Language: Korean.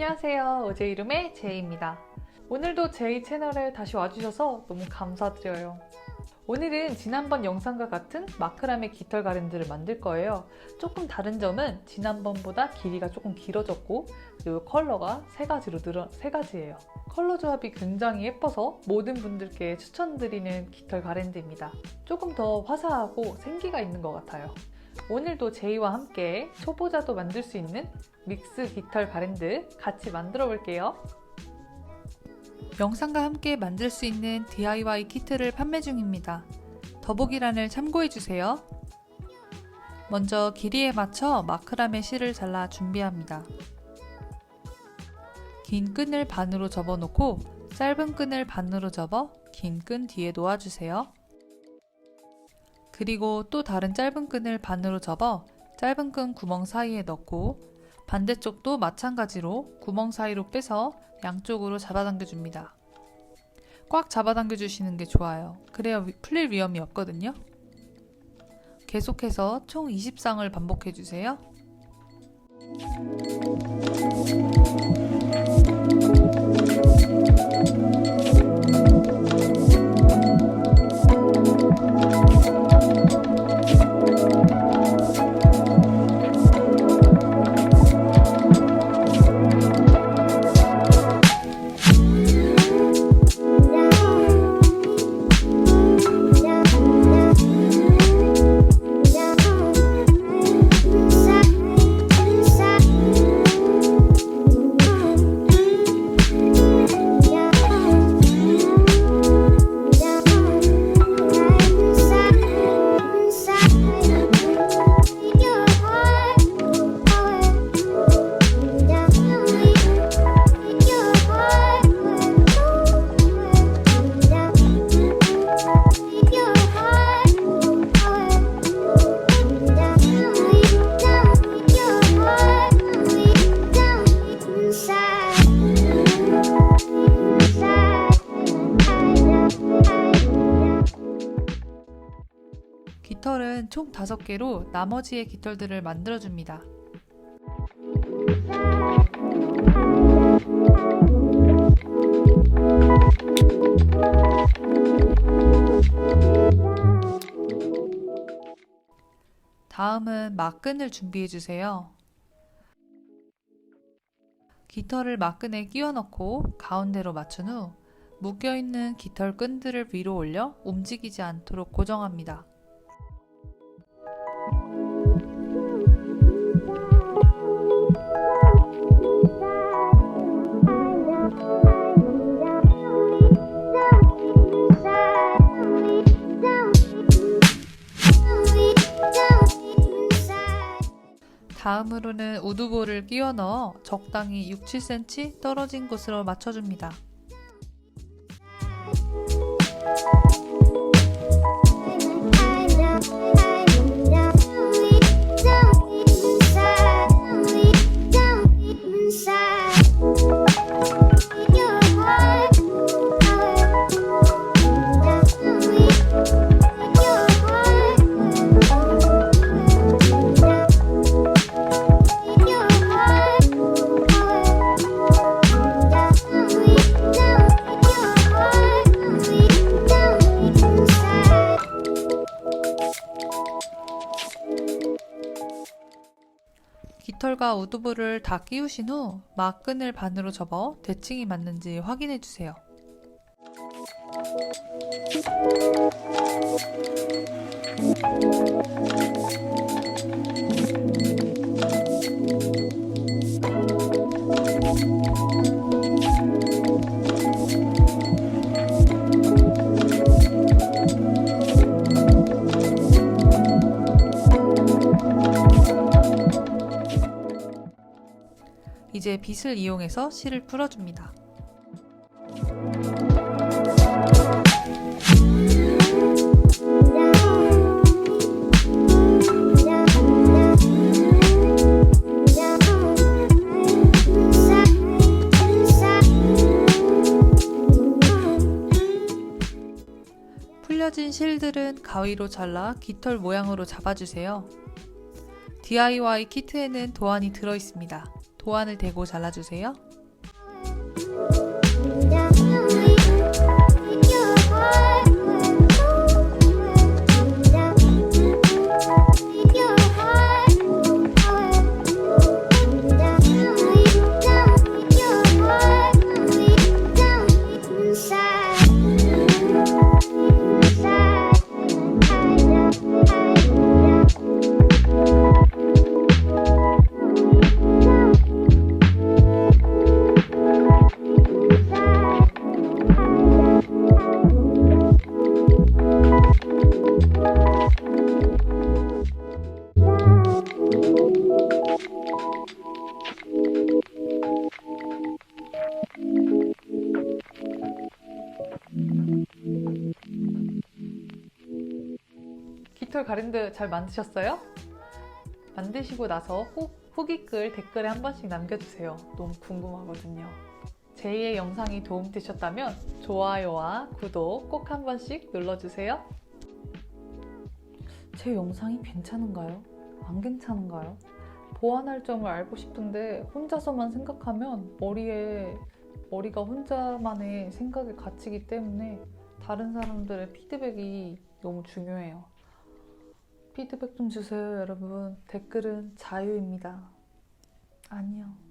안녕하세요. 제 이름의 제이입니다. 오늘도 제이 채널에 다시 와주셔서 너무 감사드려요. 오늘은 지난번 영상과 같은 마크라메 깃털 가랜드를 만들 거예요. 조금 다른 점은 지난번보다 길이가 조금 길어졌고 그리고 컬러가 3가지예요. 컬러 조합이 굉장히 예뻐서 모든 분들께 추천드리는 깃털 가랜드입니다. 조금 더 화사하고 생기가 있는 것 같아요. 오늘도 제이와 함께 초보자도 만들 수 있는 믹스 깃털 가랜드 같이 만들어 볼게요. 영상과 함께 만들 수 있는 DIY 키트를 판매 중입니다. 더보기란을 참고해주세요. 먼저 길이에 맞춰 마크라메 실을 잘라 준비합니다. 긴 끈을 반으로 접어놓고 짧은 끈을 반으로 접어 긴 끈 뒤에 놓아주세요. 그리고 또 다른 짧은 끈을 반으로 접어 짧은 끈 구멍 사이에 넣고 반대쪽도 마찬가지로 구멍 사이로 빼서 양쪽으로 잡아당겨 줍니다. 꽉 잡아당겨 주시는 게 좋아요. 그래야 풀릴 위험이 없거든요. 계속해서 총 20쌍을 반복해 주세요. 깃털은 총 5개로 나머지의 깃털들을 만들어줍니다. 다음은 막끈을 준비해주세요. 깃털을 막끈에 끼워 넣고 가운데로 맞춘 후 묶여있는 깃털 끈들을 위로 올려 움직이지 않도록 고정합니다. 다음으로는 우드볼을 끼워 넣어 적당히 6-7cm 떨어진 곳으로 맞춰줍니다. 깃털과 우드볼을 다 끼우신 후 막끈을 반으로 접어 대칭이 맞는지 확인해 주세요. 이제 빗을 이용해서 실을 풀어줍니다. 풀려진 실들은 가위로 잘라 깃털 모양으로 잡아주세요. DIY 키트에는 도안이 들어있습니다. 도안을 대고 잘라주세요. 깃털 가랜드 잘 만드셨어요? 만드시고 나서 후기글 댓글에 한 번씩 남겨주세요. 너무 궁금하거든요. 제이의 영상이 도움되셨다면 좋아요와 구독 꼭 한 번씩 눌러주세요. 제 영상이 괜찮은가요? 안 괜찮은가요? 보완할 점을 알고 싶은데 혼자서만 생각하면 머리가 혼자만의 생각에 갇히기 때문에 다른 사람들의 피드백이 너무 중요해요. 피드백 좀 주세요, 여러분. 댓글은 자유입니다. 안녕.